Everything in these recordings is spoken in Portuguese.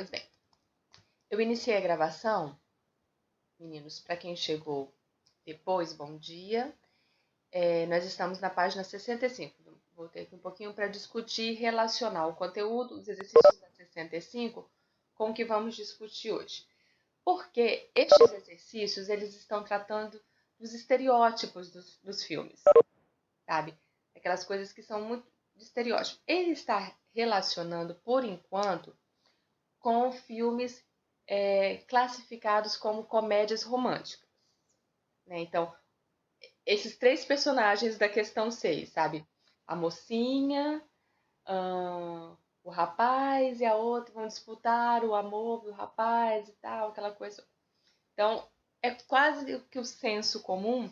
Pois bem, eu iniciei a gravação, meninos, para quem chegou depois, bom dia. Nós estamos na página 65. Voltei aqui um pouquinho para discutir e relacionar o conteúdo, os exercícios da 65, com o que vamos discutir hoje. Porque estes exercícios, eles estão tratando dos estereótipos dos filmes, sabe? Aquelas coisas que são muito de estereótipo. Ele está relacionando, por enquanto, com filmes classificados como comédias românticas, né? Então, esses três personagens da questão 6, sabe? A mocinha, o rapaz e a outra vão disputar o amor do rapaz e tal, aquela coisa. Então, é quase que o senso comum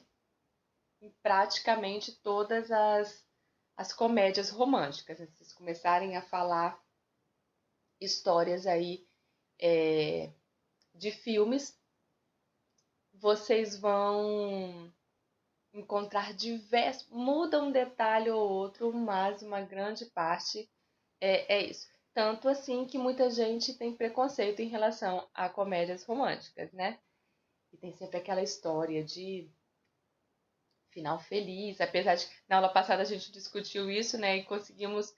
em praticamente todas as comédias românticas. Se vocês começarem a falar histórias aí de filmes, vocês vão encontrar diversos, muda um detalhe ou outro, mas uma grande parte é isso. Tanto assim que muita gente tem preconceito em relação a comédias românticas, né? E tem sempre aquela história de final feliz, apesar de na aula passada a gente discutiu isso, né? E conseguimos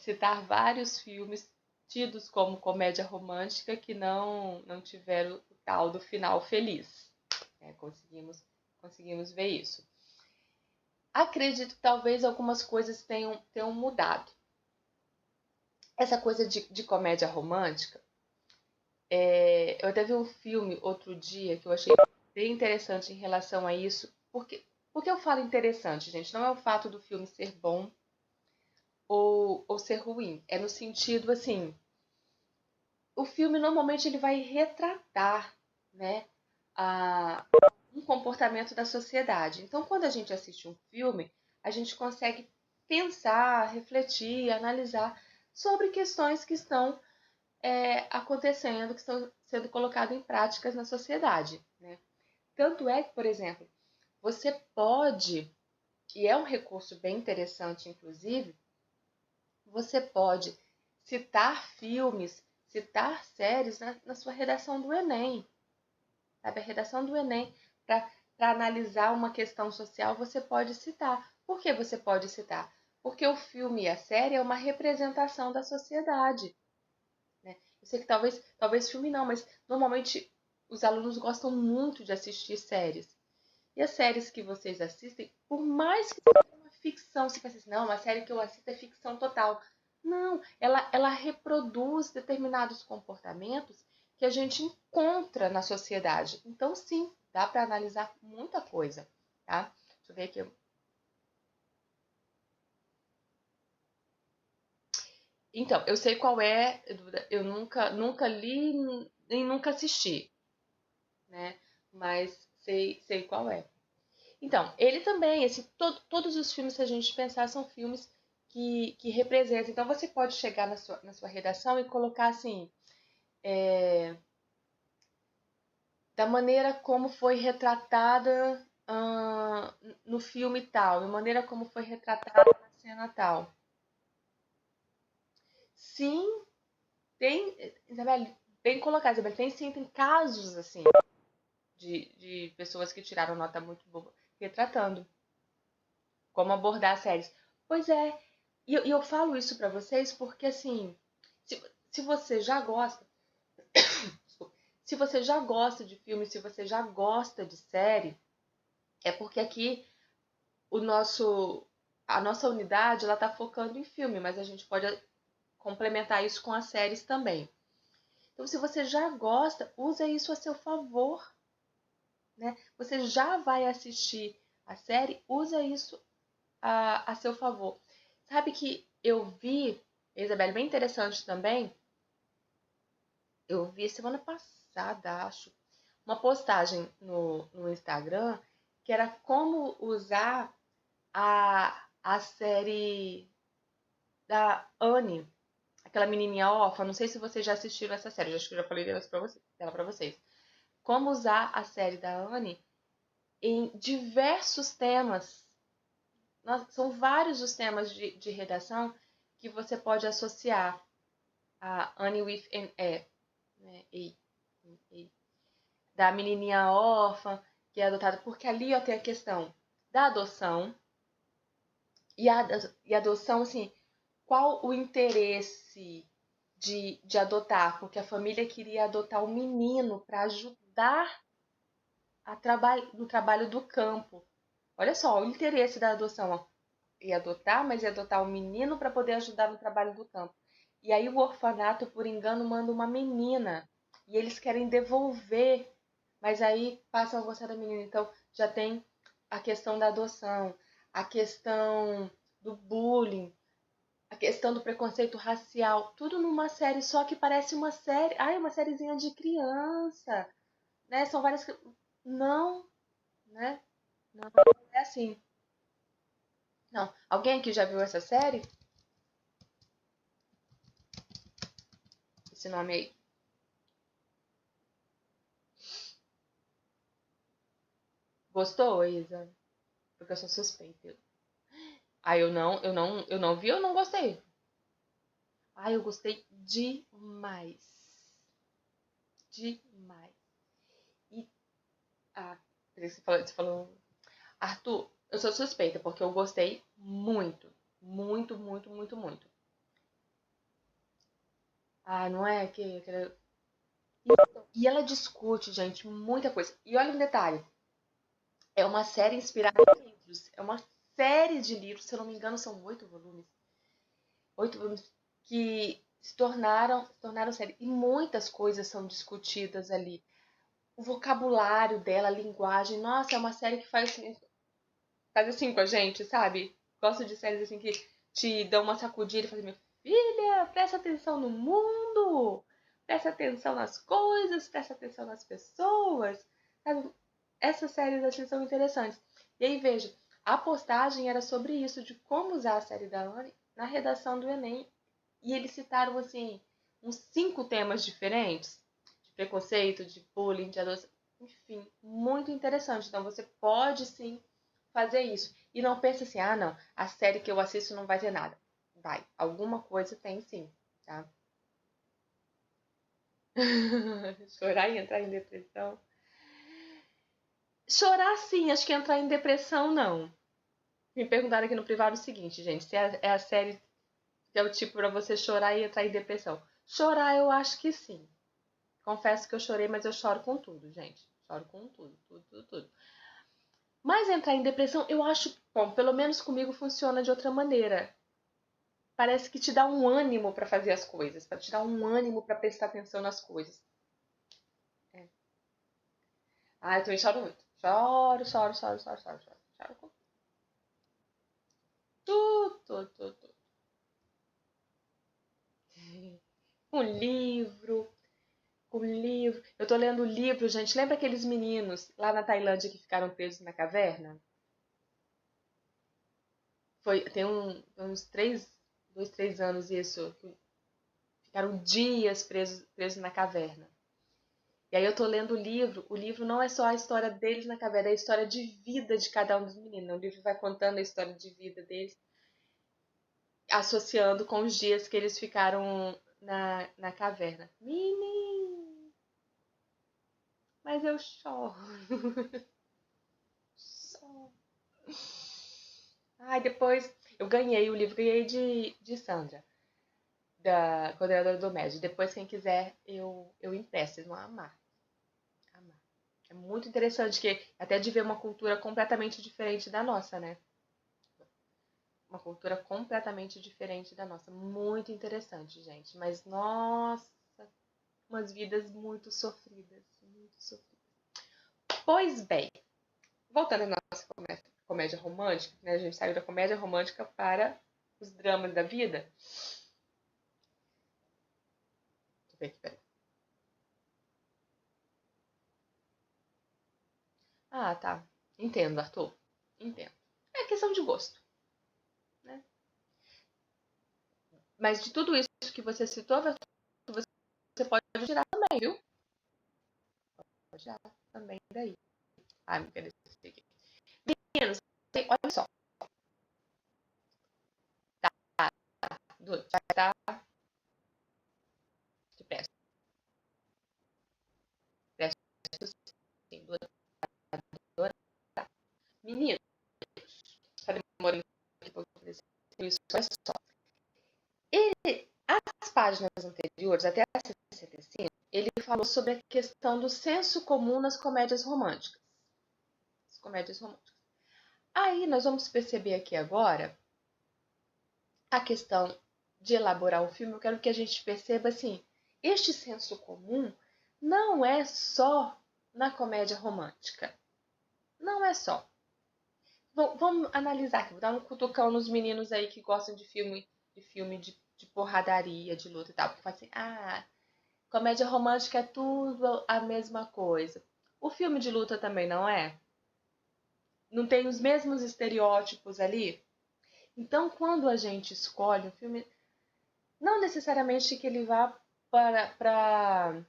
citar vários filmes tidos como comédia romântica que não tiveram o tal do final feliz. Conseguimos ver isso. Acredito que talvez algumas coisas tenham mudado. Essa coisa de comédia romântica, eu até vi um filme outro dia que eu achei bem interessante em relação a isso. Por que eu falo interessante, gente? Não é o fato do filme ser bom ou ser ruim. É no sentido, assim, o filme normalmente ele vai retratar, né, um comportamento da sociedade. Então, quando a gente assiste um filme, a gente consegue pensar, refletir, analisar sobre questões que estão acontecendo, que estão sendo colocadas em práticas na sociedade, né? Tanto é que, por exemplo, você pode, e é um recurso bem interessante, inclusive, você pode citar filmes, citar séries na sua redação do Enem. Sabe? A redação do Enem, para analisar uma questão social, você pode citar. Por que você pode citar? Porque o filme e a série é uma representação da sociedade. Né? Eu sei que talvez filme não, mas normalmente os alunos gostam muito de assistir séries. E as séries que vocês assistem, por mais que seja uma ficção, você pensa assim, não, uma série que eu assisto é ficção total. Não, ela reproduz determinados comportamentos que a gente encontra na sociedade. Então, sim, dá para analisar muita coisa, tá? Deixa eu ver aqui. Então, eu sei qual é, eu nunca li nem nunca assisti, né? Mas sei qual é. Então, ele também, todos os filmes que a gente pensar são filmes que representam. Então, você pode chegar na sua redação e colocar assim, da maneira como foi retratada no filme tal, da maneira como foi retratada na cena tal. Sim, tem, Isabel, bem colocado, Isabel, tem casos assim de pessoas que tiraram nota muito boa retratando como abordar séries. Pois é, e eu falo isso pra vocês porque, assim, se você já gosta, desculpa, se você já gosta de filme, se você já gosta de série, é porque aqui a nossa unidade, ela tá focando em filme, mas a gente pode complementar isso com as séries também. Então, se você já gosta, usa isso a seu favor, né? Você já vai assistir a série, usa isso a seu favor. Sabe que eu vi, Isabelle, bem interessante também, eu vi semana passada, acho, uma postagem no Instagram que era como usar a série da Anne, aquela menininha órfã. Não sei se vocês já assistiram essa série, acho que eu já falei dela pra vocês. Como usar a série da Anne em diversos temas. São vários os temas de redação que você pode associar. a Annie with an E, né? E, da menininha órfã que é adotada, porque ali ó, tem a questão da adoção e adoção, assim, qual o interesse de adotar? Porque a família queria adotar um menino para ajudar no trabalho do campo. Olha só, o interesse da adoção, ó, ia adotar, mas ia adotar um menino para poder ajudar no trabalho do campo. E aí o orfanato, por engano, manda uma menina. E eles querem devolver, mas aí passam a gostar da menina. Então já tem a questão da adoção, a questão do bullying, a questão do preconceito racial, tudo numa série só que parece uma série. Ai, uma sériezinha de criança, né? São várias. Não, né? Não é assim. Não. Alguém aqui já viu essa série? Esse nome aí. Gostou, Isa? Porque eu sou suspeita. Ah, eu não vi, eu não gostei. Ah, eu gostei demais. Demais. E, ah, você falou, Arthur, eu sou suspeita, porque eu gostei muito. Muito, muito, muito, muito. Ah, não é? E ela discute, gente, muita coisa. E olha um detalhe. É uma série inspirada em livros. É uma série de livros, se eu não me engano, são 8 volumes. 8 volumes que se tornaram série. E muitas coisas são discutidas ali. O vocabulário dela, a linguagem. Nossa, é uma série que faz assim com a gente, sabe? Gosto de séries assim que te dão uma sacudida e fazem, minha filha, presta atenção no mundo, presta atenção nas coisas, presta atenção nas pessoas. Sabe? Essas séries assim são interessantes. E aí, veja, a postagem era sobre isso, de como usar a série da Anne na redação do Enem. E eles citaram, assim, uns 5 temas diferentes. De preconceito, de bullying, de adoção. Enfim, muito interessante. Então, você pode, sim, fazer isso. E não pense assim, ah, não, a série que eu assisto não vai ter nada. Vai, alguma coisa tem sim, tá? Chorar e entrar em depressão. Chorar sim, acho que entrar em depressão não. Me perguntaram aqui no privado o seguinte, gente, se é a série que é o tipo pra você chorar e entrar em depressão. Chorar eu acho que sim. Confesso que eu chorei, mas eu choro com tudo, gente. Choro com tudo, tudo, tudo, tudo. Mas entrar em depressão, eu acho, bom, pelo menos comigo funciona de outra maneira. Parece que te dá um ânimo pra fazer as coisas, para te dar um ânimo pra prestar atenção nas coisas. É. Ah, eu também choro muito. Choro, choro, choro, choro, choro, choro. Choro com tudo, tudo, tudo, tudo. Um livro, um livro. Eu tô lendo o livro, gente. Lembra aqueles meninos lá na Tailândia que ficaram presos na caverna? Tem uns 2, 3 anos isso. Ficaram dias presos na caverna. E aí eu tô lendo o livro não é só a história deles na caverna, é a história de vida de cada um dos meninos. O livro vai contando a história de vida deles, associando com os dias que eles ficaram na caverna. Menino, mas eu choro. Choro. Ai, depois eu ganhei o livro, ganhei de Sandra, da coordenadora do MED. Depois, quem quiser, eu empresto, vocês vão amar. Amar. É muito interessante que até de ver uma cultura completamente diferente da nossa, né? Uma cultura completamente diferente da nossa. Muito interessante, gente. Mas, nossa, umas vidas muito sofridas. Muito sofridas. Pois bem, voltando à nossa comédia romântica, né? A gente saiu da comédia romântica para os dramas da vida. Deixa eu ver aqui, peraí. Ah, tá. Entendo, Arthur. Entendo. É questão de gosto, né? Mas de tudo isso que você citou, você pode tirar também, viu? Pode tirar também daí. Ah, me quero aqui. Meninos, olha só. Vai estar páginas anteriores, até a 65, ele falou sobre a questão do senso comum nas comédias românticas. As comédias românticas. Aí nós vamos perceber aqui agora a questão de elaborar o filme. Eu quero que a gente perceba assim, este senso comum não é só na comédia romântica. Não é só. Vamos analisar aqui, vou dar um cutucão nos meninos aí que gostam de filme de porradaria, de luta e tal. Porque fala assim, comédia romântica é tudo a mesma coisa. O filme de luta também não é? Não tem os mesmos estereótipos ali? Então, quando a gente escolhe um filme, não necessariamente que ele vá para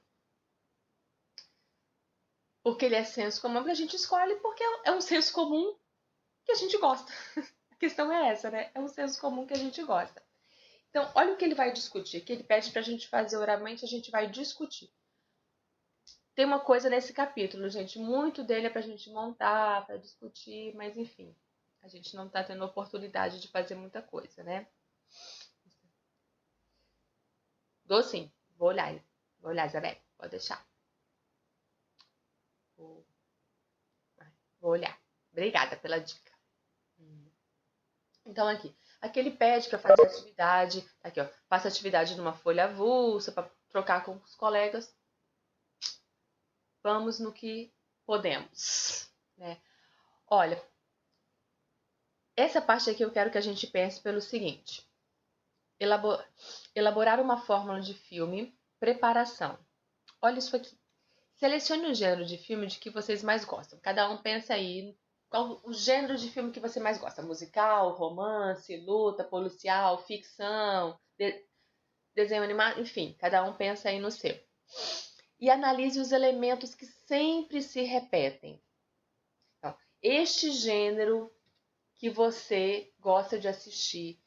porque ele é senso comum, porque a gente escolhe porque é um senso comum que a gente gosta. A questão é essa, né? É um senso comum que a gente gosta. Então, olha o que ele vai discutir, que ele pede para a gente fazer oralmente, a gente vai discutir. Tem uma coisa nesse capítulo, gente, muito dele é para a gente montar, para discutir, mas enfim, a gente não está tendo oportunidade de fazer muita coisa, né? Dou sim, vou olhar, Isabel, pode deixar. Vou olhar. Obrigada pela dica. Então, aqui ele pede para fazer atividade, aqui ó, faça atividade numa folha avulsa, para trocar com os colegas. Vamos no que podemos, né? Olha, essa parte aqui eu quero que a gente pense pelo seguinte. Elaborar uma fórmula de filme, preparação. Olha isso aqui. Selecione o gênero de filme de que vocês mais gostam. Cada um pensa aí qual o gênero de filme que você mais gosta. Musical, romance, luta, policial, ficção, desenho animado, enfim. Cada um pensa aí no seu. E analise os elementos que sempre se repetem. Então, este gênero que você gosta de assistir,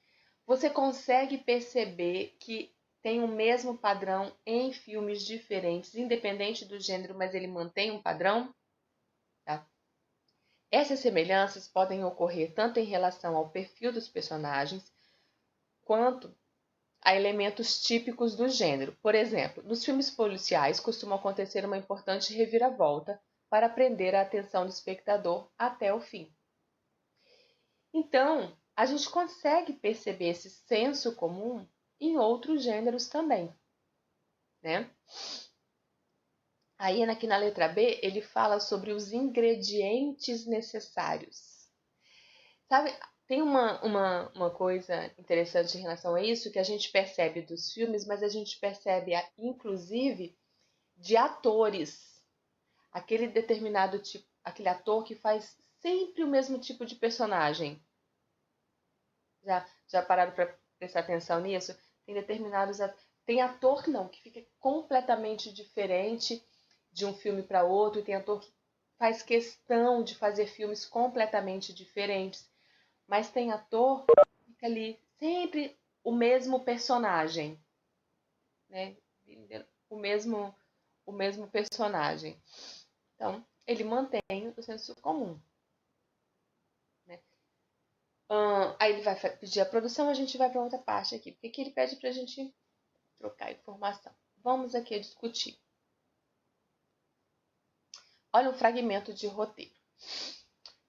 você consegue perceber que tem o mesmo padrão em filmes diferentes, independente do gênero, mas ele mantém um padrão? Tá? Essas semelhanças podem ocorrer tanto em relação ao perfil dos personagens, quanto a elementos típicos do gênero. Por exemplo, nos filmes policiais costuma acontecer uma importante reviravolta para prender a atenção do espectador até o fim. Então, a gente consegue perceber esse senso comum em outros gêneros também, né? Aí, aqui na letra B, ele fala sobre os ingredientes necessários. Sabe, tem uma coisa interessante em relação a isso, que a gente percebe dos filmes, mas a gente percebe, inclusive, de atores. Aquele determinado tipo, aquele ator que faz sempre o mesmo tipo de personagem. Já pararam para prestar atenção nisso? Tem determinados... Tem ator não, que fica completamente diferente de um filme para outro, e tem ator que faz questão de fazer filmes completamente diferentes. Mas tem ator que fica ali sempre o mesmo personagem, né? O mesmo personagem. Então, ele mantém o senso comum. Né? Aí ele vai pedir a produção, a gente vai para outra parte aqui. Porque aqui ele pede para a gente trocar informação. Vamos aqui discutir. Olha um fragmento de roteiro.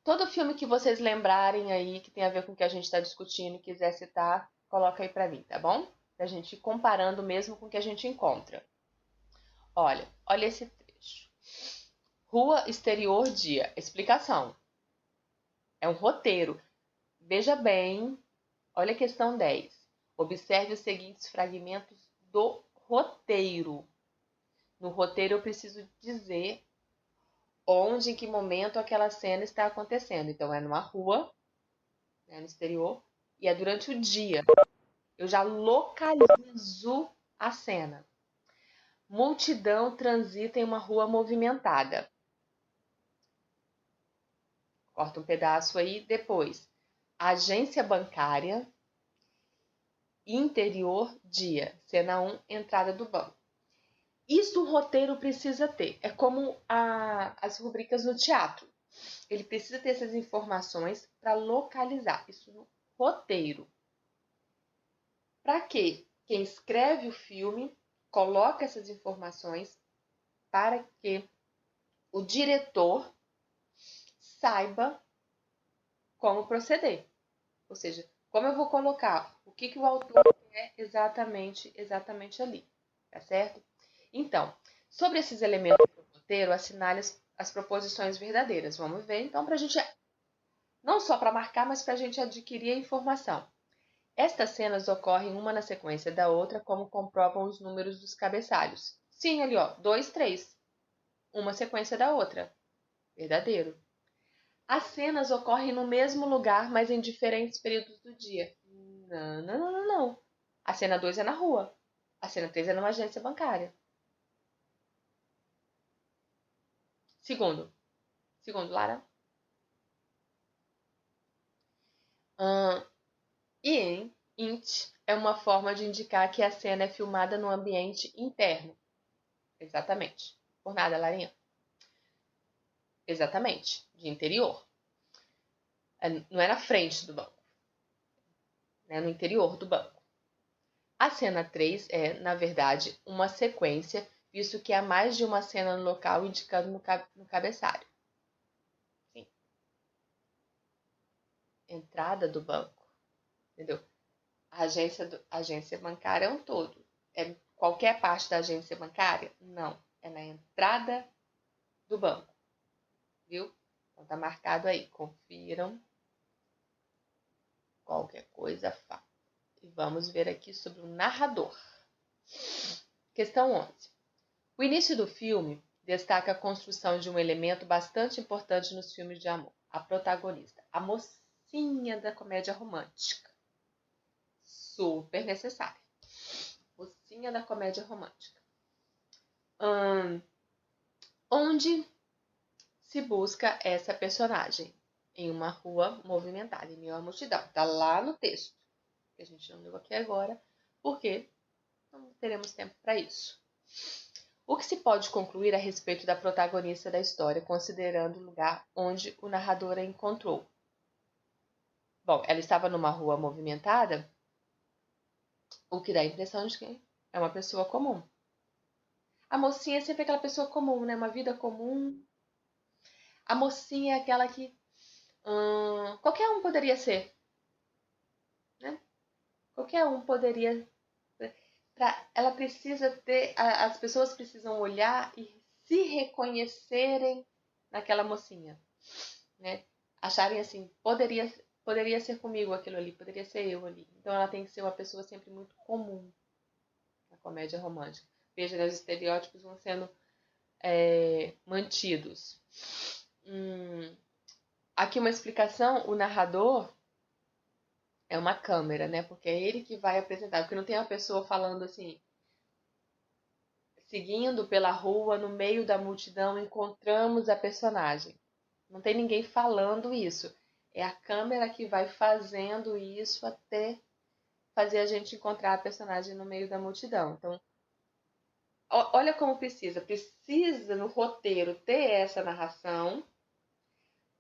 Todo filme que vocês lembrarem aí, que tem a ver com o que a gente está discutindo e quiser citar, coloca aí para mim, tá bom? Pra gente ir comparando mesmo com o que a gente encontra. Olha esse trecho. Rua, exterior, dia. Explicação. É um roteiro. Veja bem, olha a questão 10. Observe os seguintes fragmentos do roteiro. No roteiro eu preciso dizer onde, em que momento aquela cena está acontecendo. Então, é numa rua, né, no exterior, e é durante o dia. Eu já localizo a cena. Multidão transita em uma rua movimentada. Corta um pedaço aí. Depois, agência bancária, interior, dia. Cena 1, entrada do banco. Isso o roteiro precisa ter. É como as rubricas no teatro. Ele precisa ter essas informações para localizar. Isso no roteiro. Para quê? quem escreve o filme coloca essas informações para que o diretor saiba como proceder. Ou seja, como eu vou colocar o que o autor quer exatamente ali. Tá certo? Então, sobre esses elementos do roteiro, assinale as proposições verdadeiras. Vamos ver, então, para a gente, não só para marcar, mas para a gente adquirir a informação. Estas cenas ocorrem uma na sequência da outra, como comprovam os números dos cabeçalhos. Sim, ali, ó, 2, 3. Uma sequência da outra. Verdadeiro. As cenas ocorrem no mesmo lugar, mas em diferentes períodos do dia. Não. A cena 2 é na rua. A cena 3 é numa agência bancária. Segundo, Lara. Int é uma forma de indicar que a cena é filmada no ambiente interno. Exatamente. Por nada, Larinha. Exatamente. De interior. Não é na frente do banco. É no interior do banco. A cena 3 é, na verdade, uma sequência, visto que há mais de uma cena no local indicando no cabeçalho. Sim. Entrada do banco. Entendeu? A agência bancária é um todo. É qualquer parte da agência bancária? Não. É na entrada do banco. Viu? Então tá marcado aí. Confiram. Qualquer coisa fala. E vamos ver aqui sobre o narrador. Questão 11. O início do filme destaca a construção de um elemento bastante importante nos filmes de amor. A protagonista, a mocinha da comédia romântica. Super necessária. Mocinha da comédia romântica. Onde se busca essa personagem? Em uma rua movimentada, em meio à multidão. Está lá no texto, que a gente não leu aqui agora, porque não teremos tempo para isso. O que se pode concluir a respeito da protagonista da história, considerando o lugar onde o narrador a encontrou? Bom, ela estava numa rua movimentada, o que dá a impressão de que é uma pessoa comum. A mocinha é sempre aquela pessoa comum, né? Uma vida comum. A mocinha é aquela que qualquer um poderia ser, né? Qualquer um poderia. Ela precisa ter. As pessoas precisam olhar e se reconhecerem naquela mocinha, né? Acharem assim, poderia ser comigo aquilo ali, poderia ser eu ali. Então ela tem que ser uma pessoa sempre muito comum na comédia romântica. Veja, né, os estereótipos vão sendo mantidos. Aqui uma explicação, o narrador é uma câmera, né? Porque é ele que vai apresentar. Porque não tem uma pessoa falando assim, seguindo pela rua, no meio da multidão, encontramos a personagem. Não tem ninguém falando isso. É a câmera que vai fazendo isso até fazer a gente encontrar a personagem no meio da multidão. Então, olha como precisa no roteiro ter essa narração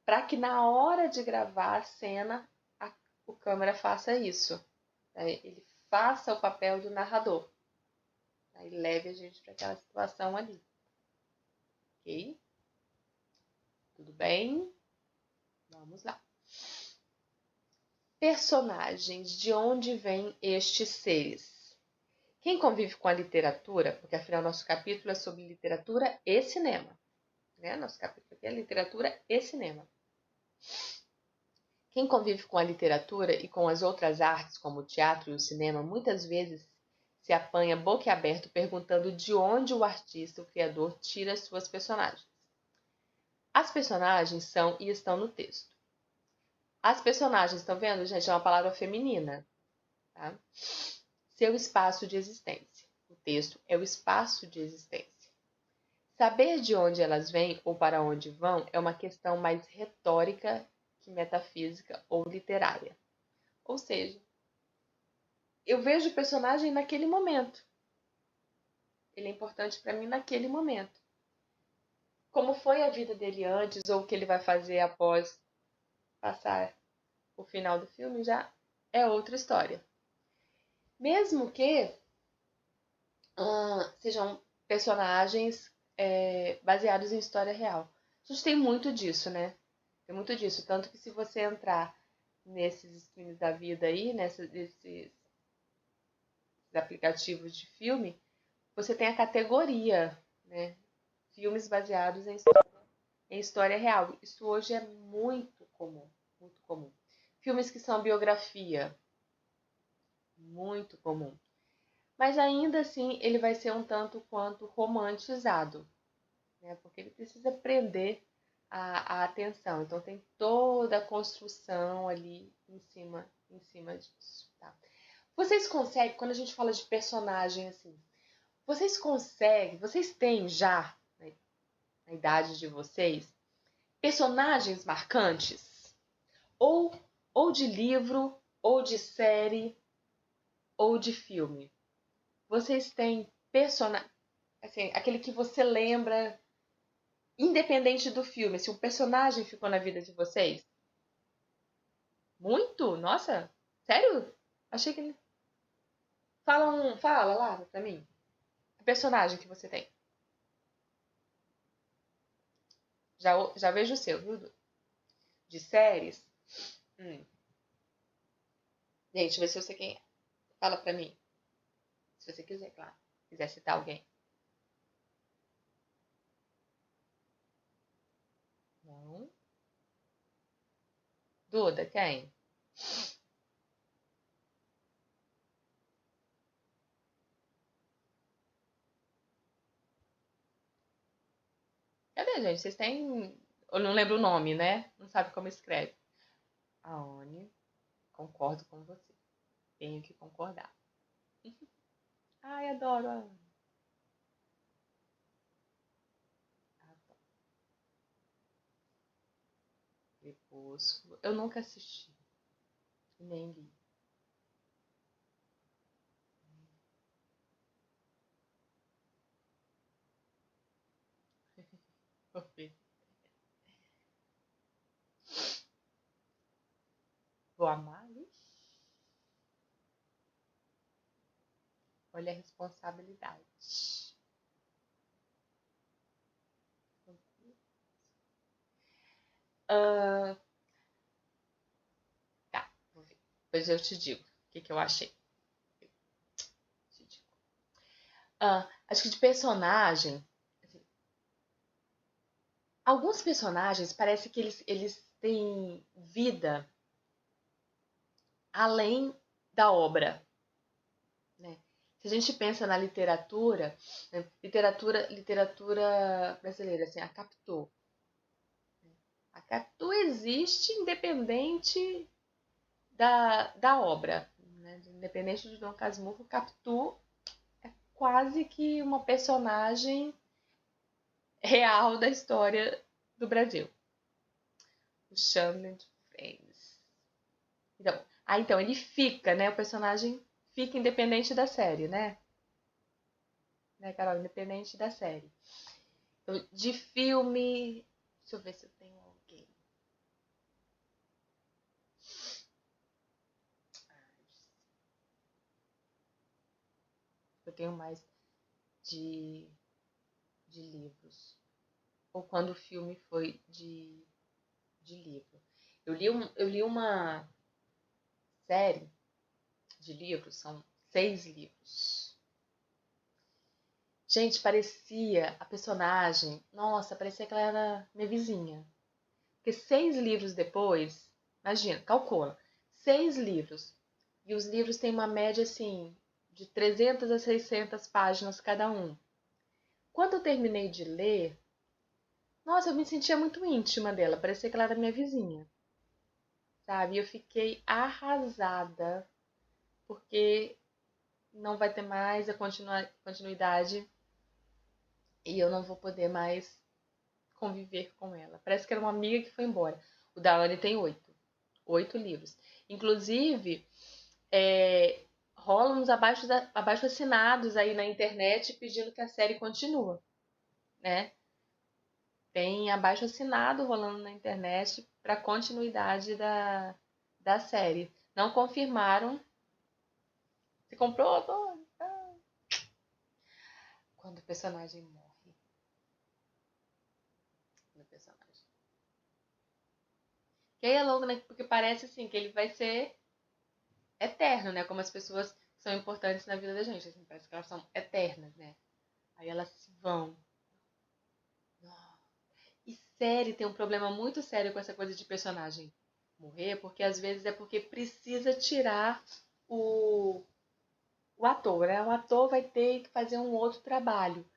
para que na hora de gravar a cena o câmera faça isso, né? Ele faça o papel do narrador, né? E leve a gente para aquela situação ali. Ok? Tudo bem? Vamos lá. Personagens, de onde vêm estes seres? Quem convive com a literatura, porque afinal nosso capítulo é sobre literatura e cinema, né? Nosso capítulo aqui é literatura e cinema. Quem convive com a literatura e com as outras artes, como o teatro e o cinema, muitas vezes se apanha boquiaberto perguntando de onde o artista, o criador, tira suas personagens. As personagens são e estão no texto. As personagens, estão vendo, gente? É uma palavra feminina. Tá? Seu espaço de existência. O texto é o espaço de existência. Saber de onde elas vêm ou para onde vão é uma questão mais retórica que metafísica ou literária. Ou seja, eu vejo o personagem naquele momento. Ele é importante para mim naquele momento. Como foi a vida dele antes ou o que ele vai fazer após passar o final do filme já é outra história. Mesmo que sejam personagens baseados em história real. A gente tem muito disso, né? Tem muito disso. Tanto que se você entrar nesses streams da vida aí, nesses aplicativos de filme, você tem a categoria, né? Filmes baseados em história real. Isso hoje é muito comum, muito comum. Filmes que são biografia, muito comum. Mas ainda assim ele vai ser um tanto quanto romantizado, né? Porque ele precisa prender a atenção. Então tem toda a construção ali em cima disso. Tá? Vocês conseguem, quando a gente fala de personagem assim, vocês têm já, né, na idade de vocês, personagens marcantes? Ou, ou de livro, ou de série, ou de filme? Vocês têm personagem, assim, aquele que você lembra, independente do filme, se um personagem ficou na vida de vocês? Muito? Nossa, sério? Achei que. Fala lá pra mim. O personagem que você tem. Já vejo o seu, viu? De séries. Hum. Gente, vê se eu sei quem é. Fala pra mim. Se você quiser, claro. Quiser citar alguém. Não. Duda, quem? Cadê, gente? Vocês têm. Eu não lembro o nome, né? Não sabe como escreve. Aone, concordo com você. Tenho que concordar. Ai, adoro a Aone. Adoro. Crepúsculo. Eu nunca assisti. Nem li. Vou ver. Vou amar? Ixi, olha a responsabilidade. Ah, tá, vou ver. Depois eu te digo o que eu achei. Te digo. Acho que de personagem, assim, alguns personagens parece que eles têm vida além da obra, né? Se a gente pensa na literatura, né? Literatura brasileira, assim, a Capitu existe independente da obra, né? Independente de Dom Casmurro, Capitu é quase que uma personagem real da história do Brasil. O Chandler de Friends. Então ele fica, né? O personagem fica independente da série, né? Né, Carol? Independente da série. Então, de filme. Deixa eu ver se eu tenho alguém. Eu tenho mais de, de livros. Ou quando o filme foi de livro. Eu li uma série de livros, são 6 livros. Gente, parecia a personagem. Nossa, parecia que ela era minha vizinha. Porque 6 livros depois, imagina, calcula, 6 livros. E os livros têm uma média assim de 300 a 600 páginas cada um. Quando eu terminei de ler, nossa, eu me sentia muito íntima dela, parecia que ela era minha vizinha, sabe? E eu fiquei arrasada, porque não vai ter mais a continuidade e eu não vou poder mais conviver com ela. Parece que era uma amiga que foi embora. O da Anne tem 8 livros. Inclusive, rolam uns abaixo assinados aí na internet pedindo que a série continue, né? Tem abaixo assinado rolando na internet para continuidade da série. Não confirmaram Você comprou? Tô. Quando o personagem morre. Quando o personagem. Que aí é louco, né? Porque parece assim que ele vai ser eterno, né? Como as pessoas são importantes na vida da gente. Assim, parece que elas são eternas, né? Aí elas se vão. E série tem um problema muito sério com essa coisa de personagem morrer, porque às vezes é porque precisa tirar o, o ator, né? O ator vai ter que fazer um outro trabalho.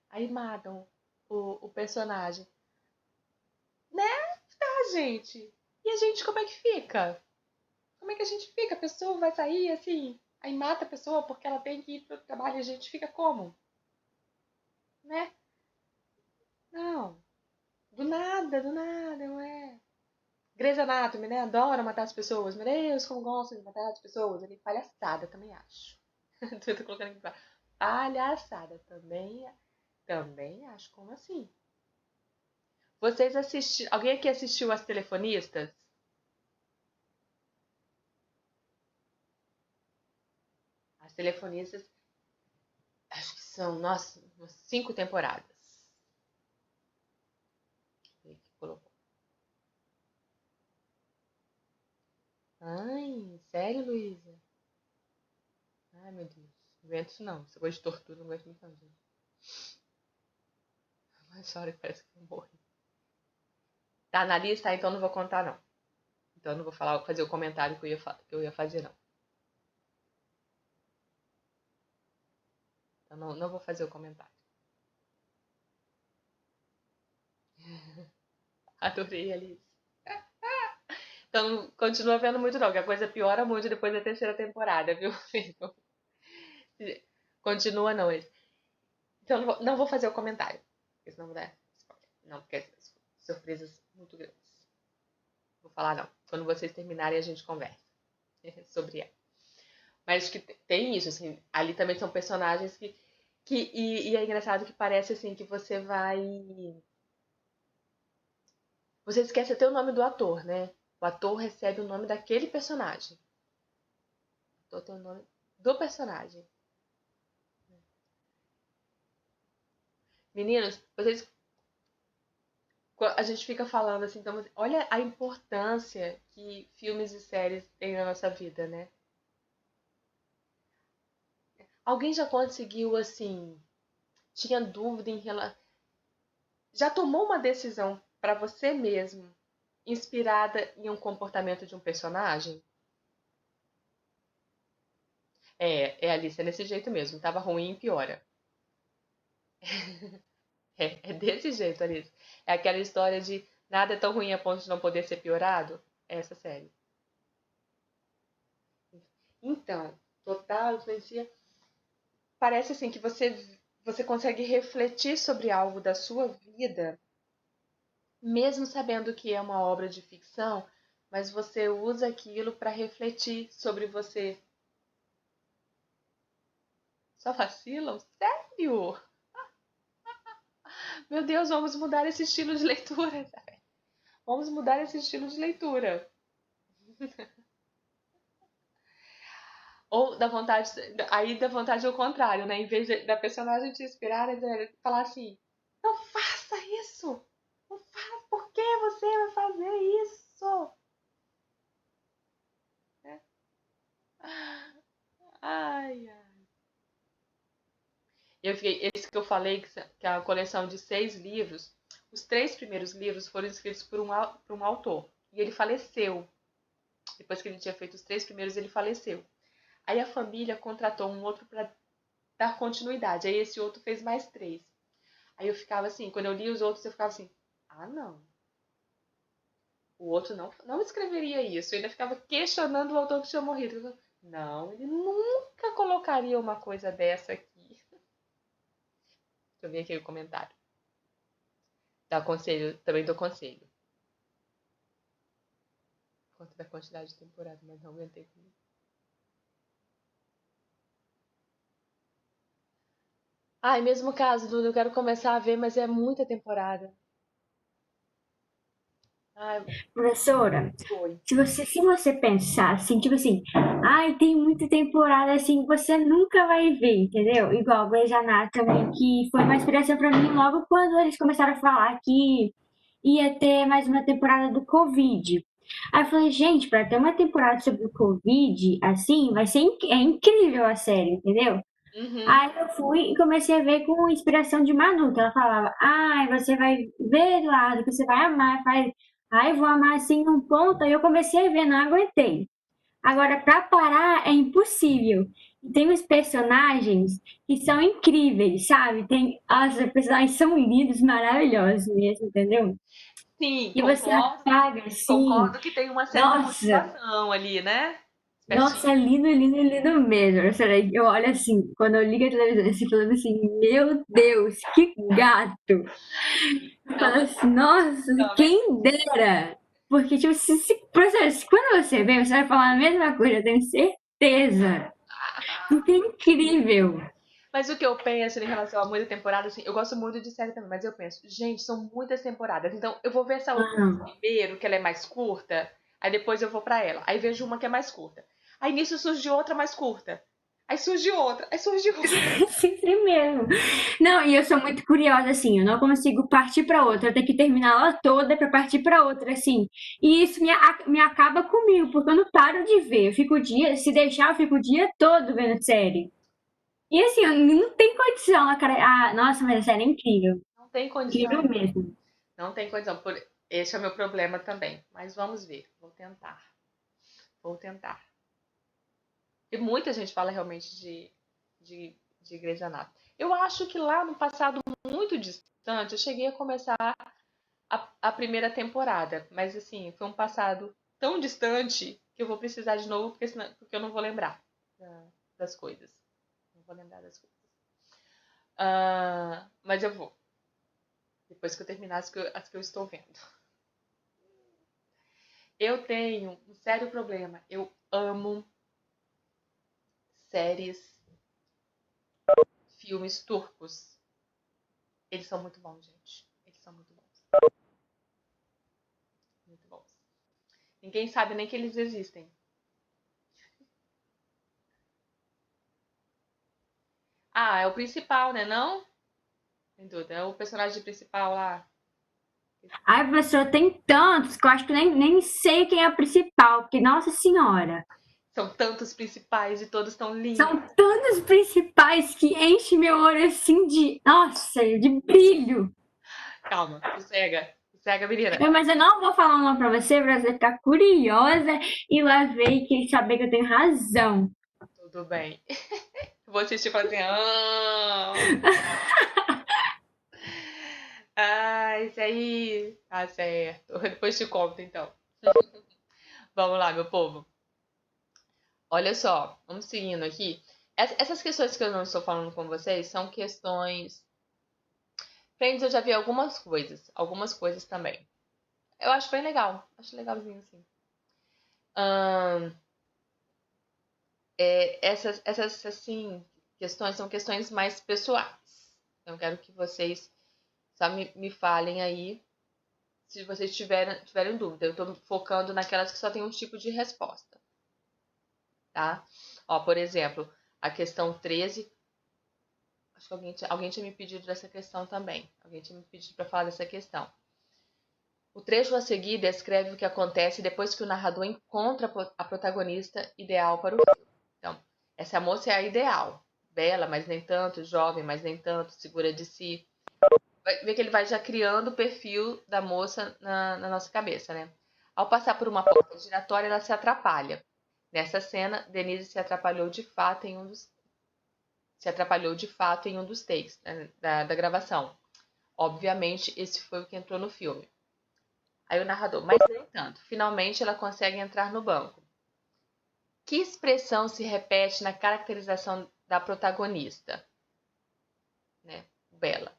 Aí matam o personagem. Né? Ah, gente. E a gente como é que fica? Como é que a gente fica? A pessoa vai sair assim, aí mata a pessoa porque ela tem que ir pro trabalho e a gente fica como? Né? Não. Do nada, não é? Grey's Anatomy, né? Adora matar as pessoas. Meu Deus, como gosta de matar as pessoas. Ele palhaçada, também acho. Tô colocando aqui pra... Palhaçada, também acho. Como assim? Vocês assistiram... Alguém aqui assistiu As Telefonistas? As Telefonistas, acho que são, nossa, umas 5 temporadas. Ele que colocou. Ai, sério, Luísa? Ai, meu Deus. Não aguento isso não. Você gosta de tortura, não aguento muito não, gente. Mas hora que parece que eu morri. Tá na lista, então não vou contar não. Então eu não vou falar, fazer o comentário que eu ia fazer não. Então não vou fazer o comentário. Adorei, Alice. Então não continua vendo muito não, que a coisa piora muito depois da terceira temporada, viu? Continua não, Alice. Então não vou fazer o comentário. Porque senão vou dar spoiler. Não, porque é surpresas muito grandes. Vou falar não. Quando vocês terminarem a gente conversa sobre ela. Mas que tem isso, assim, ali também são personagens e é engraçado que parece assim que você vai. Você esquece até o nome do ator, né? O ator recebe o nome daquele personagem. O ator tem o nome do personagem. Meninos, vocês. A gente fica falando assim, então, olha a importância que filmes e séries têm na nossa vida, né? Alguém já conseguiu, assim, tinha dúvida em relação. Já tomou uma decisão para você mesmo, inspirada em um comportamento de um personagem? É Alice, é desse jeito mesmo. Tava ruim, piora. É desse jeito, Alice. É aquela história de nada é tão ruim a ponto de não poder ser piorado. É essa série. Então, total influencia. Parece assim que você consegue refletir sobre algo da sua vida, mesmo sabendo que é uma obra de ficção, mas você usa aquilo para refletir sobre você. Só vacilam? Sério? Meu Deus, vamos mudar esse estilo de leitura. Vamos mudar esse estilo de leitura. Ou aí dá vontade ao contrário, né? Em vez da personagem te inspirar, é falar assim: não faça isso! Não faça, por que você vai fazer isso? É. Ai, ai. Esse que eu falei, que é a coleção de 6 livros, os 3 primeiros livros foram escritos por um autor. E ele faleceu. Depois que ele tinha feito os 3 primeiros, ele faleceu. Aí a família contratou um outro para dar continuidade. Aí esse outro fez mais 3. Aí eu ficava assim, quando eu li os outros, eu ficava assim, ah, não. O outro não escreveria isso. Eu ainda ficava questionando o autor que tinha morrido. Não, ele nunca colocaria uma coisa dessa aqui. Deixa eu ver aqui o comentário. Dá conselho, também dou conselho. Quanto da quantidade de temporada, mas não aguentei comigo. Ai, mesmo caso, Duda, eu quero começar a ver, mas é muita temporada. Ai, Professora, foi. se você pensar assim, tipo assim, ai, tem muita temporada assim, você nunca vai ver, entendeu? Igual Grey's Anatomy, que foi uma inspiração pra mim logo quando eles começaram a falar que ia ter mais uma temporada do Covid. Aí eu falei, gente, pra ter uma temporada sobre o Covid, assim, vai ser é incrível a série, entendeu? Uhum. Aí eu fui e comecei a ver com inspiração de Manu, que ela falava, ai, você vai ver, Eduardo, que você vai amar, faz, ai, eu vou amar assim num ponto, aí eu comecei a ver, não aguentei. Agora, pra parar é impossível. E tem os personagens que são incríveis, sabe? Tem, os personagens são lindos, maravilhosos mesmo, entendeu? Sim, E você concordo. apaga assim, Concordo que tem uma certa nossa, motivação ali, né? nossa, Espertinho. é lindo, lindo, lindo mesmo. Sério, eu olho assim, quando eu ligo a televisão, assim, falando assim, meu Deus, que gato! Eu Não, falo mas, assim, nossa, não, mas, quem dera! Porque, tipo, professor, quando você vê, você vai falar a mesma coisa, eu tenho certeza. Porque é incrível. mas o que eu penso em relação a muita temporada, assim, eu gosto muito de série também, mas eu penso, gente, são muitas temporadas, então eu vou ver essa outra Ah, primeiro, que ela é mais curta, aí depois eu vou pra ela. Aí vejo uma que é mais curta. Aí nisso surge outra mais curta. Aí surge outra, aí surge outra. é sempre mesmo. Não, e eu sou muito curiosa, assim, eu não consigo partir pra outra, eu tenho que terminar ela toda pra partir pra outra, assim. E isso me acaba comigo, porque eu não paro de ver. Eu fico o dia, se deixar, eu fico o dia todo vendo série. E assim, eu não tem condição, a cara. Ah, nossa, mas a série é incrível. Não tem Incrível condição. mesmo. Não tem condição. Esse é o meu problema também. Mas vamos ver. Vou tentar. Vou tentar. E muita gente fala realmente de Grey's Anatomy. Eu acho que lá no passado muito distante, eu cheguei a começar a primeira temporada. Mas assim, foi um passado tão distante que eu vou precisar de novo, porque eu não vou lembrar das coisas. Não vou lembrar das coisas. Mas eu vou. Depois que eu terminar as que eu estou vendo. Eu tenho um sério problema. Eu amo séries, filmes turcos. Eles são muito bons, gente. Eles são muito bons. Muito bons. Ninguém sabe nem que eles existem. Ah, é o principal, né? Não? Sem dúvida. É o personagem principal lá. Ai, professora, tem tantos que eu acho que nem sei quem é a principal, porque, nossa senhora, São tantos principais e todos tão lindos. são tantos principais que enche meu olho assim de, nossa, de brilho. Calma, sossega. Sossega, menina. Mas eu não vou falar uma pra você ficar curiosa e lá ver e saber que eu tenho razão. Tudo bem. Vou assistir e falar assim. Isso aí. Tá certo. Depois te conto, então. Vamos lá, meu povo. Olha só, vamos seguindo aqui. Essas questões que eu não estou falando com vocês são questões. Friends, eu já vi algumas coisas também. Eu acho bem legal, acho legalzinho assim. Ahn, essas assim, questões são questões mais pessoais. Eu quero que vocês só me falem aí se vocês tiverem dúvida. Eu estou focando naquelas que só tem um tipo de resposta, tá? Ó, por exemplo, a questão 13. Acho que alguém tinha me pedido dessa questão também. Alguém tinha me pedido para falar dessa questão. O trecho a seguir descreve o que acontece depois que o narrador encontra a protagonista ideal para o filme. Então, essa moça é a ideal. Bela, mas nem tanto, jovem, mas nem tanto, segura de si. Vai ver que ele vai já criando o perfil da moça na nossa cabeça, né? Ao passar por uma porta giratória, ela se atrapalha. Nessa cena, Denise se atrapalhou de fato em um dos takes, né, da gravação. Obviamente, esse foi o que entrou no filme. Aí o narrador, mas nem tanto. Finalmente ela consegue entrar no banco. Que expressão se repete na caracterização da protagonista, né? Bela.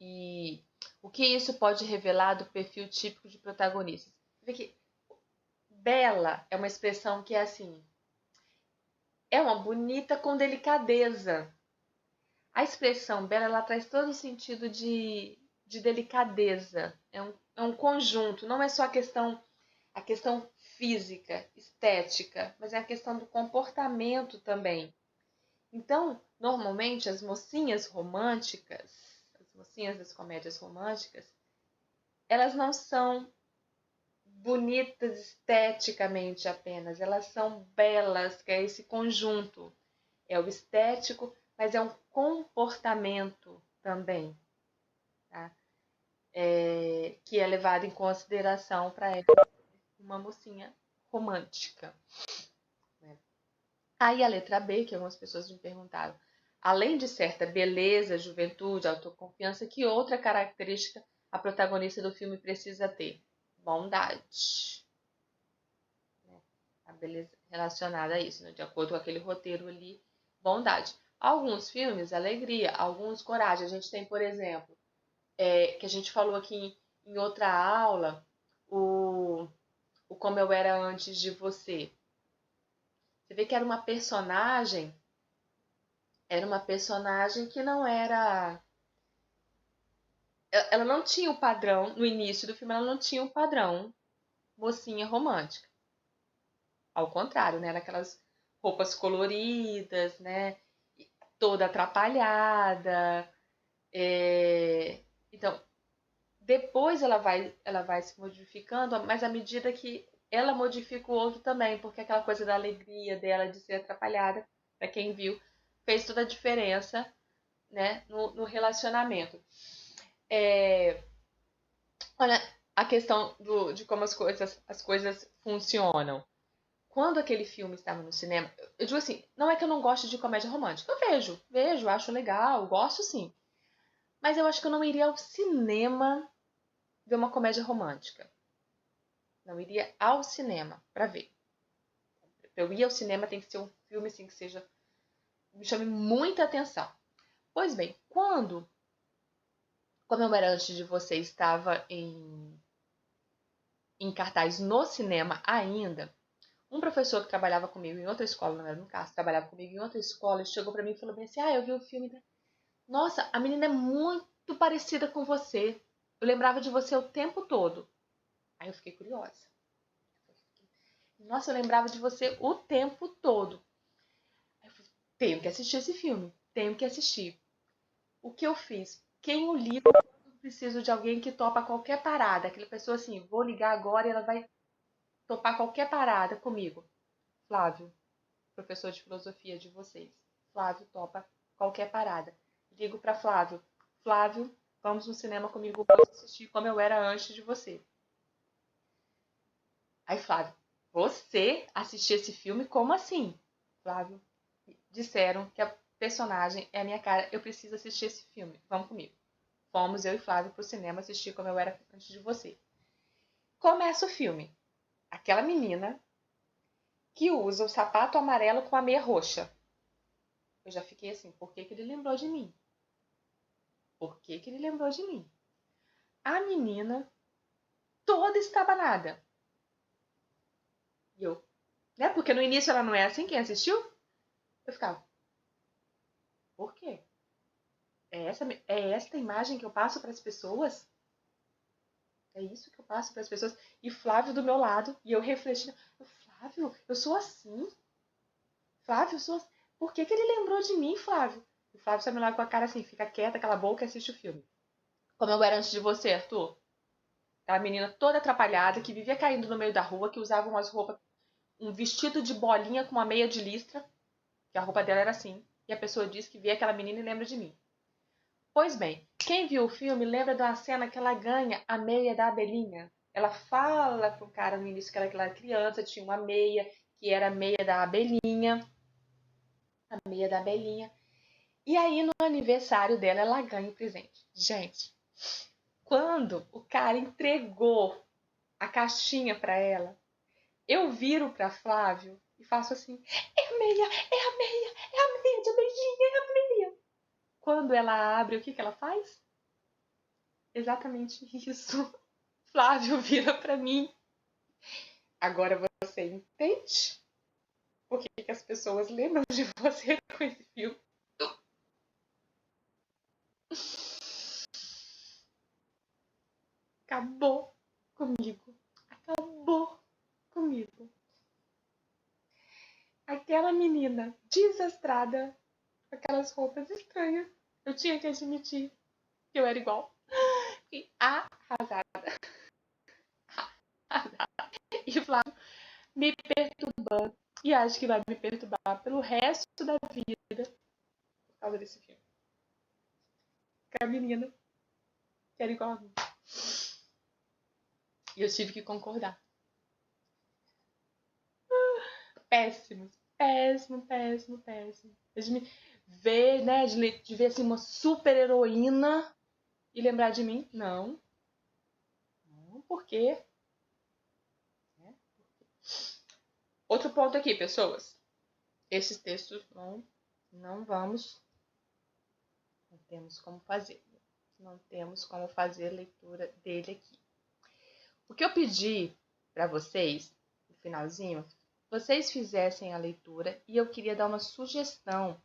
E o que isso pode revelar do perfil típico de protagonistas? Vê que Bela é uma expressão que é assim, é uma bonita com delicadeza. A expressão bela, ela traz todo o sentido de delicadeza. É um conjunto, não é só a questão física, estética, mas é a questão do comportamento também. Então, normalmente, as mocinhas românticas, as mocinhas das comédias românticas, elas não são bonitas esteticamente apenas, elas são belas, que é esse conjunto. É o estético, mas é um comportamento também, tá? Que é levado em consideração para ela uma mocinha romântica. Né? Aí a letra B, que algumas pessoas me perguntaram, além de certa beleza, juventude, autoconfiança, que outra característica a protagonista do filme precisa ter? Bondade. Né? A beleza relacionada a isso, né? De acordo com aquele roteiro ali, bondade. Alguns filmes, alegria, alguns coragem. A gente tem, por exemplo, que a gente falou aqui em outra aula, o Como Eu Era Antes de Você. Você vê que era uma personagem que não era, ela não tinha o padrão, no início do filme ela não tinha o padrão mocinha romântica. Ao contrário, né? Era aquelas roupas coloridas, né? Toda atrapalhada. Então, depois ela vai se modificando, mas à medida que ela modifica o outro também, porque aquela coisa da alegria dela de ser atrapalhada, para quem viu, fez toda a diferença, né, no relacionamento. Olha a questão de como as coisas funcionam. Quando aquele filme estava no cinema, eu digo assim, não é que eu não gosto de comédia romântica. Eu vejo, acho legal, gosto sim. Mas eu acho que eu não iria ao cinema ver uma comédia romântica. Não iria ao cinema para ver. Pra eu ir ao cinema tem que ser um filme assim que seja me chame muita atenção. Pois bem, como eu era antes de você, estava em cartaz no cinema ainda, um professor que trabalhava comigo em outra escola, não era no caso, trabalhava comigo em outra escola, chegou para mim e falou bem assim: eu vi o filme. Nossa, a menina é muito parecida com você. Eu lembrava de você o tempo todo. Aí eu fiquei curiosa. Nossa, eu lembrava de você o tempo todo. Aí eu falei, tenho que assistir esse filme. Tenho que assistir. O que eu fiz? Quem o liga quando preciso de alguém que topa qualquer parada. Aquela pessoa assim, vou ligar agora e ela vai topar qualquer parada comigo. Flávio, professor de filosofia de vocês. Flávio topa qualquer parada. Ligo para Flávio. Flávio, vamos no cinema comigo hoje assistir Como Eu Era Antes de Você. Aí Flávio, você assistiu esse filme? Como assim? Flávio, disseram que a personagem é a minha cara, eu preciso assistir esse filme. Vamos comigo. Fomos eu e Flávio pro cinema assistir Como Eu Era Antes de Você. Começa o filme. Aquela menina que usa o sapato amarelo com a meia roxa. Eu já fiquei assim, por que ele lembrou de mim? Por que ele lembrou de mim? A menina toda estabanada. E eu, né? Porque no início ela não é assim, quem assistiu? Eu ficava, por quê? É esta imagem que eu passo para as pessoas? É isso que eu passo para as pessoas? E Flávio do meu lado, e eu refletindo, Flávio, eu sou assim? Flávio, eu sou assim? Por que ele lembrou de mim, Flávio? E o Flávio saiu lá com a cara assim, fica quieta, cala a boca e assiste o filme. Como eu era antes de você, Arthur? Aquela menina toda atrapalhada, que vivia caindo no meio da rua, que usava umas roupas, um vestido de bolinha com uma meia de listra, que a roupa dela era assim. E a pessoa diz que vê aquela menina e lembra de mim. Pois bem, quem viu o filme lembra de uma cena que ela ganha a meia da abelhinha. Ela fala pro cara no início que ela era criança, tinha uma meia, que era a meia da abelhinha. A meia da abelhinha. E aí, no aniversário dela, ela ganha o presente. Gente, quando o cara entregou a caixinha para ela, eu viro para Flávio e faço assim: é a meia, é a meia, é a meia de abelhinha, é a meia. Quando ela abre, o que ela faz? Exatamente isso. Flávio vira para mim. Agora você entende por que as pessoas lembram de você com esse filme? desastrada, com aquelas roupas estranhas. Eu tinha que admitir que eu era igual. Fiquei arrasada. E o Flávio me perturbando. E acho que vai me perturbar pelo resto da vida por causa desse filme. Que a menina que era igual a mim. E eu tive que concordar. Péssimo, péssimo, péssimo, péssimo. De me ver, né? De ver assim uma super heroína e lembrar de mim. Não. Não, por quê? Outro ponto aqui, pessoas. Esses textos não vamos. Não temos como fazer. Não temos como fazer a leitura dele aqui. O que eu pedi para vocês, no finalzinho, vocês fizessem a leitura e eu queria dar uma sugestão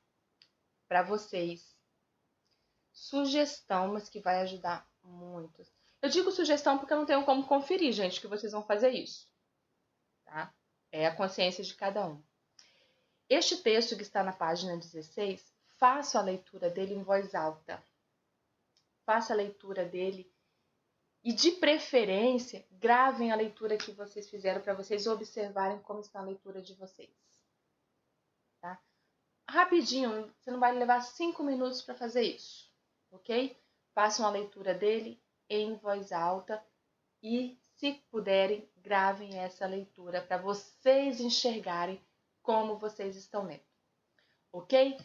para vocês. Sugestão, mas que vai ajudar muito. Eu digo sugestão porque eu não tenho como conferir, gente, que vocês vão fazer isso. Tá? É a consciência de cada um. Este texto que está na página 16, faça a leitura dele em voz alta. Faça a leitura dele e, de preferência, gravem a leitura que vocês fizeram para vocês observarem como está a leitura de vocês. Tá? Rapidinho, você não vai levar 5 minutos para fazer isso, ok? Façam a leitura dele em voz alta e, se puderem, gravem essa leitura para vocês enxergarem como vocês estão lendo, ok?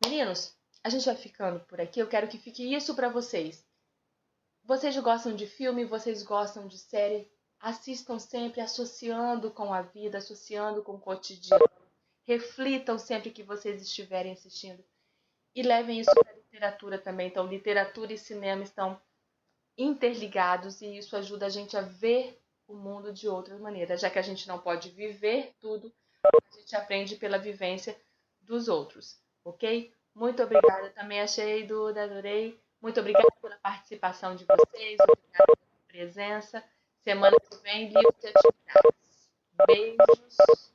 Meninos, a gente vai ficando por aqui. Eu quero que fique isso para vocês. Vocês gostam de filme, vocês gostam de série, assistam sempre associando com a vida, associando com o cotidiano. Reflitam sempre que vocês estiverem assistindo e levem isso para a literatura também. Então, literatura e cinema estão interligados e isso ajuda a gente a ver o mundo de outra maneira. Já que a gente não pode viver tudo, a gente aprende pela vivência dos outros, ok? Muito obrigada, também achei, Duda, adorei. Muito obrigada pela participação de vocês, obrigada pela presença. Semana que vem, livro de atividades. Beijos.